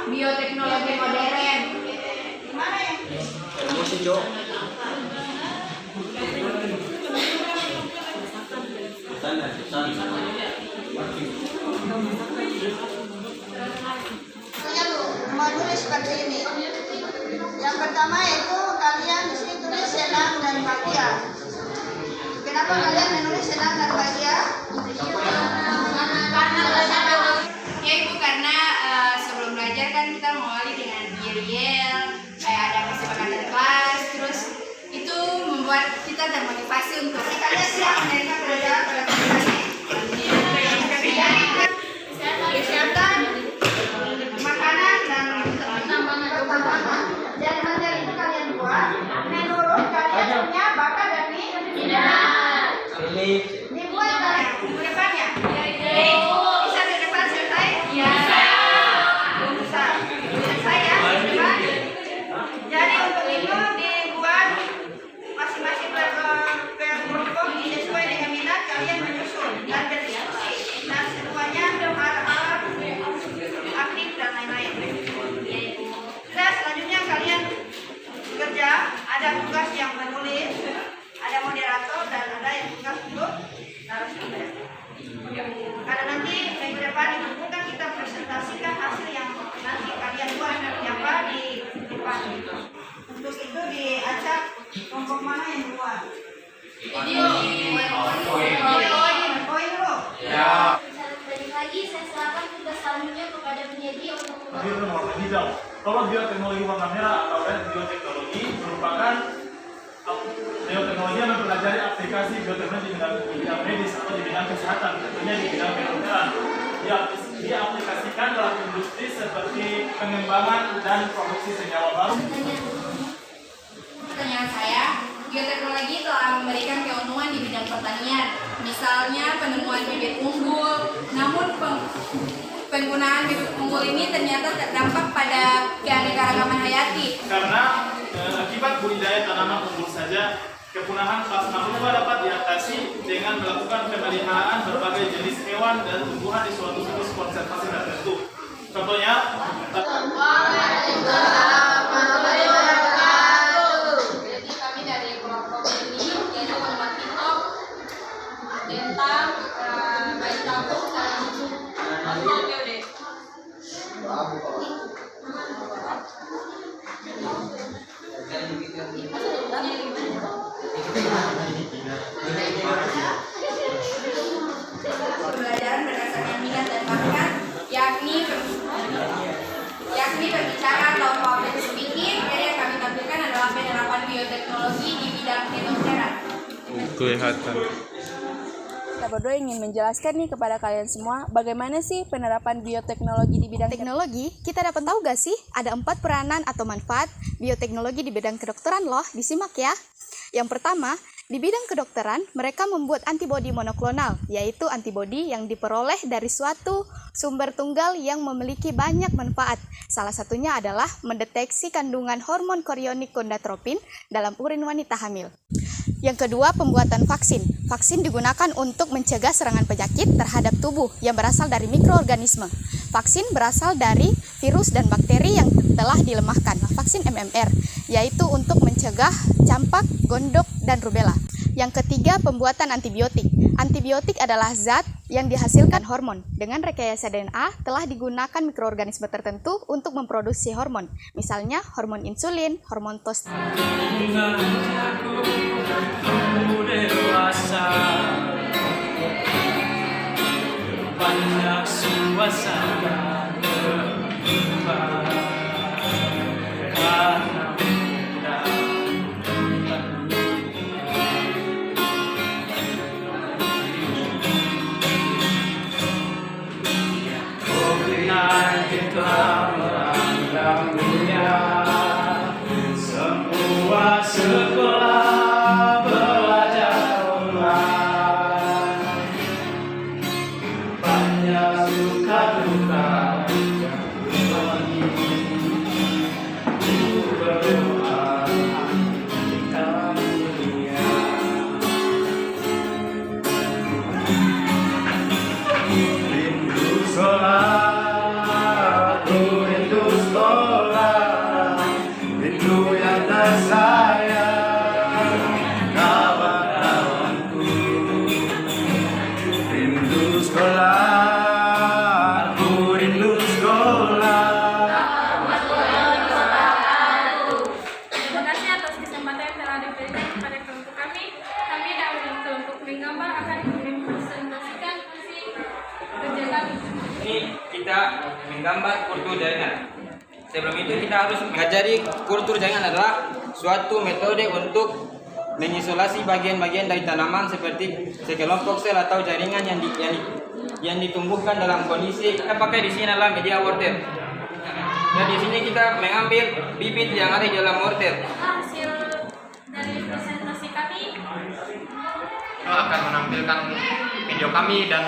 Bioteknologi modern. Gimana yang menulis seperti ini. Yang pertama yaitu kalian di sini tulis senang dan bahagia. Kenapa kalian menulis senang dan bahagia? Karena sebelum belajar kan kita mengawali dengan yel-yel, kayak ada kesepakatan kelas, terus itu membuat kita termotivasi untuk kalian siap menerima pelajaran pada kelas ini. Kesehatan, makanan dan jadi materi itu kalian buat menurut kalian punya bakat dan minat. Dibuat dari minggu depannya. Bisa minggu depan selesai? Iya. Bisa. Selesai ya minggu depan. Jadi untuk itu dibuat masing-masing kelompok sesuai dengan minat kalian menyusun dan berdiskusi. Dan semuanya harap aktif dan lain-lain. Sudah, selanjutnya kalian kerja, ada tugas yang menulis, ada moderator dan ada yang tugas untuk narasumber. Karena nanti minggu depan ditentukan kita presentasikan hasil yang nanti kalian buat di depan. Untuk itu diacak kelompok mana yang buat? Video. Poin lo. Ya. Balik lagi, saya serahkan tugas selanjutnya kepada penyedia untuk Itu warna hijau. Kalau bioteknologi warna merah atau bioteknologi merupakan bioteknologi yang mempelajari aplikasi bioteknologi di bidang medis atau di bidang kesehatan, tentunya di bidang kedokteran. Diaplikasikan dalam industri seperti pengembangan dan produksi senyawa baru. Pertanyaan saya, bioteknologi telah memberikan keuntungan di bidang pertanian, misalnya penemuan bibit unggul. Namun penggunaan bibit unggul ini ternyata terdampak pada keanekaragaman hayati. Karena akibat budidaya tanaman unggul saja, kepunahan plasma rupa dapat diatasi dengan melakukan pemeliharaan berbagai jenis hewan dan tumbuhan di suatu situs konservasi tertentu. Contohnya, Jadi kami dari kelompok ini yaitu menemukan TikTok tentang bayi tabung dan POD. Pembelajaran berdasarkan minat dan bakat, yakni berbicara atau public speaking. Jadi yang kami tampilkan adalah penerapan bioteknologi di bidang kedokteran. Kelihatan. Kita berdua ingin menjelaskan nih kepada kalian semua bagaimana sih penerapan bioteknologi di bidang teknologi. Kita dapat tahu gak sih ada 4 peranan atau manfaat bioteknologi di bidang kedokteran loh. Disimak ya. Yang pertama, di bidang kedokteran mereka membuat antibodi monoklonal, yaitu antibodi yang diperoleh dari suatu sumber tunggal yang memiliki banyak manfaat. Salah satunya adalah mendeteksi kandungan hormon korionik gonadotropin dalam urin wanita hamil. Yang kedua, pembuatan vaksin. Vaksin digunakan untuk mencegah serangan penyakit terhadap tubuh yang berasal dari mikroorganisme. Vaksin berasal dari virus dan bakteri yang telah dilemahkan. Vaksin MMR, yaitu untuk mencegah campak, gondok, dan rubella. Yang ketiga, pembuatan antibiotik. Antibiotik adalah zat yang dihasilkan hormon. Dengan rekayasa DNA, telah digunakan mikroorganisme tertentu untuk memproduksi hormon. Misalnya, hormon insulin, hormon banyak suasana semua sekolah belajar online, banyak duka-duka berdoa kita mulia. Rindu sekolah, rindu sekolah, rindu yang tersayang, kawan-kawanku. Rindu sekolah, aku rindu sekolah. Terima kasih atas kesempatan yang telah diberikan kepada kelompok kami. Kami dari kelompok menggambar akan mempresentasikan visi kerja kami. Ini kita menggambar kultur jaringan. Sebelum itu kita harus mengajari kultur jaringan adalah suatu metode untuk mengisolasi bagian-bagian dari tanaman seperti sekelompok sel atau jaringan yang ditumbuhkan dalam kondisi kita pakai di sini adalah media wortel. Dan di sini kita mengambil bibit yang ada di dalam wortel. Hasil dari presentasi kami. Kita akan menampilkan video kami dan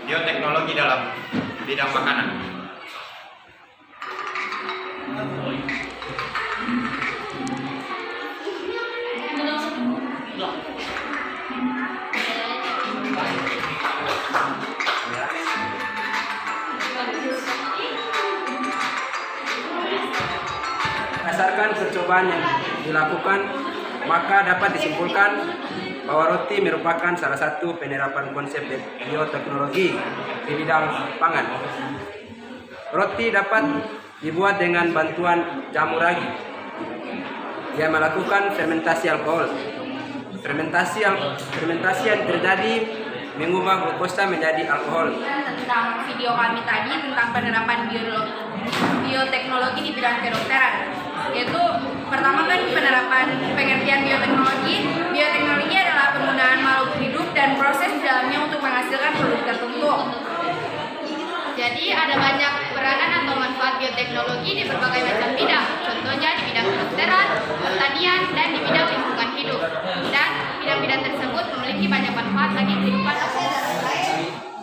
bioteknologi dalam bidang makanan. Berdasarkan percobaan yang dilakukan, maka dapat disimpulkan bahwa roti merupakan salah satu penerapan konsep bioteknologi di bidang pangan. Roti dapat dibuat dengan bantuan jamur ragi. Dia melakukan fermentasi alkohol. Fermentasi yang terjadi mengubah glukosa menjadi alkohol. Tentang video kami tadi tentang penerapan bioteknologi di bidang kedokteran, yaitu pertama kan penerapan pengertian bioteknologi. Bioteknologi adalah penggunaan makhluk hidup dan proses di dalamnya untuk menghasilkan produk tertentu. Jadi ada banyak peranan atau manfaat bioteknologi di berbagai macam bidang. Contohnya di bidang kedokteran, pertanian, dan di bidang lingkungan hidup. Dan bidang-bidang tersebut memiliki banyak manfaat bagi kehidupan manusia.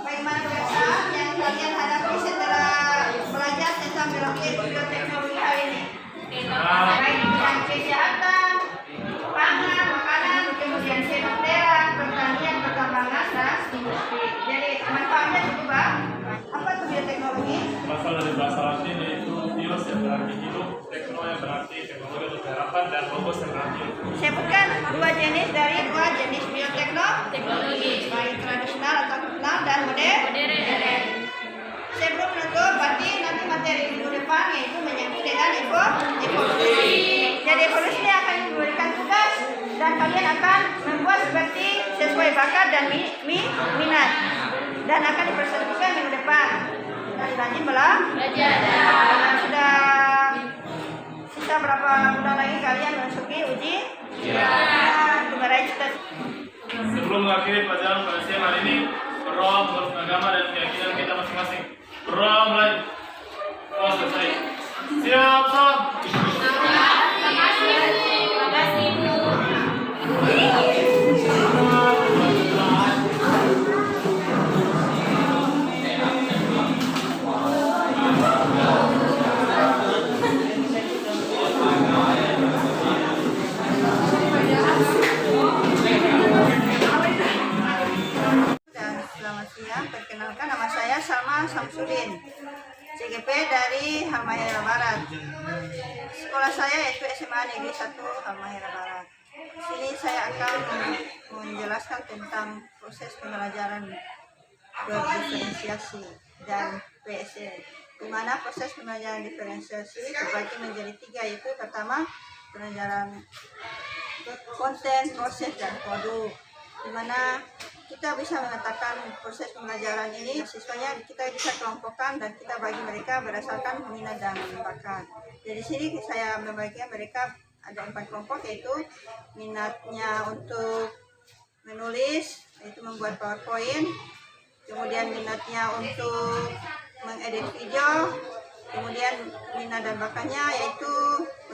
Bagaimana keresahan yang kalian hadapi setelah belajar tentang bioteknologi hari ini? Baik di bidang kesehatan, pangan, makanan, kemudian kedokteran, pertanian, pertambangan, dan industri. Jadi manfaatnya cukup apa itu bioteknologi? Berasal dari bahasa Latin yaitu bios yang berarti hidup, tekno yang berarti teknologi untuk harapan, dan logos yang berarti Sebutkan dua jenis bioteknologi, baik tradisional atau kuno dan modern. Sebelum menutup, berarti nanti materi minggu depan yaitu menyangkut dengan evolusi. Jadi evolusi ini akan memberikan tugas dan kalian akan membuat seperti sesuai bakat dan minat, dan akan dipresentasikan minggu depan. Dan lanjut belajar. Sudah sisa berapa bulan lagi kalian masuki uji? Kemarin kita. Sebelum mengakhiri pelajaran pada siang hari ini, berdoa menurut agama dan keyakinan kita masing-masing. Berdoa mulai. Oh, selesai. Siap, Sob. CGP dari Halmahera Barat. Sekolah saya yaitu SMA Negeri 1 Halmahera Barat. Di sini saya akan menjelaskan tentang proses pembelajaran berdiferensiasi dan PSE. Di mana proses pembelajaran diferensiasi terbagi menjadi 3, yaitu pertama pembelajaran konten, proses, dan produk. Di mana kita bisa mengatakan proses pembelajaran ini siswanya kita bisa kelompokkan dan kita bagi mereka berdasarkan minat dan bakat. Jadi sini saya membagikan mereka ada 4 kelompok, yaitu minatnya untuk menulis, yaitu membuat PowerPoint, kemudian minatnya untuk mengedit video, kemudian minat dan bakatnya yaitu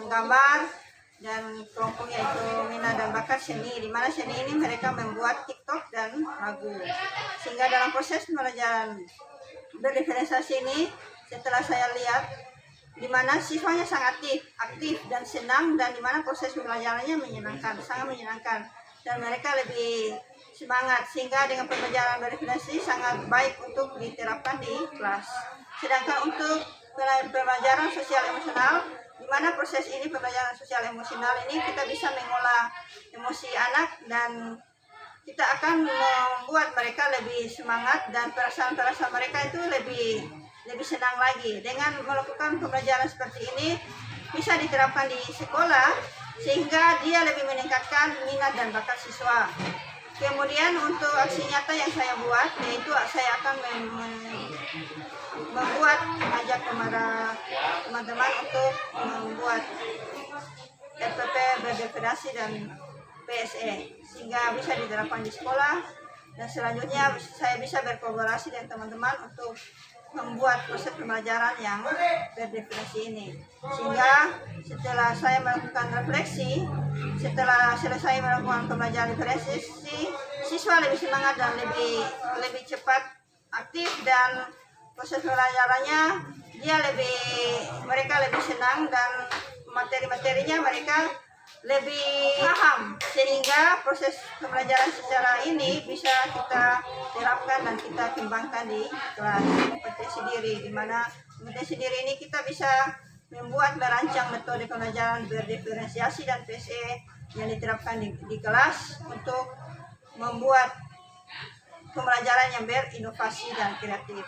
menggambar, dan kelompok yaitu minat dan bakat seni, di mana seni ini mereka membuat TikTok dan lagu. Sehingga dalam proses pembelajaran berdiferensiasi ini, setelah saya lihat di mana siswanya sangat aktif dan senang, dan di mana proses pembelajarannya menyenangkan, sangat menyenangkan, dan mereka lebih semangat, sehingga dengan pembelajaran berdiferensiasi sangat baik untuk diterapkan di kelas. Sedangkan untuk pembelajaran sosial emosional, di mana proses ini pembelajaran sosial emosional ini kita bisa mengolah emosi anak, dan kita akan membuat mereka lebih semangat dan perasaan-perasaan mereka itu lebih senang lagi. Dengan melakukan pembelajaran seperti ini bisa diterapkan di sekolah sehingga dia lebih meningkatkan minat dan bakat siswa. Kemudian untuk aksi nyata yang saya buat, yaitu saya akan membuat mengajak kepada teman-teman untuk membuat RPP berdiferensiasi dan PSE sehingga bisa diterapkan di sekolah, dan selanjutnya saya bisa berkolaborasi dengan teman-teman untuk membuat proses pembelajaran yang berdiferensiasi ini. Sehingga setelah saya melakukan refleksi, setelah selesai melakukan pembelajaran diferensiasi, siswa lebih semangat dan lebih cepat aktif, dan proses pembelajarannya mereka lebih senang, dan materi-materinya mereka lebih paham, sehingga proses pembelajaran secara ini bisa kita terapkan dan kita kembangkan di kelas. Kompetensi diri, di mana kompetensi diri ini kita bisa merancang metode pembelajaran berdiferensiasi dan PSE yang diterapkan di kelas untuk membuat pembelajaran yang berinovasi dan kreatif.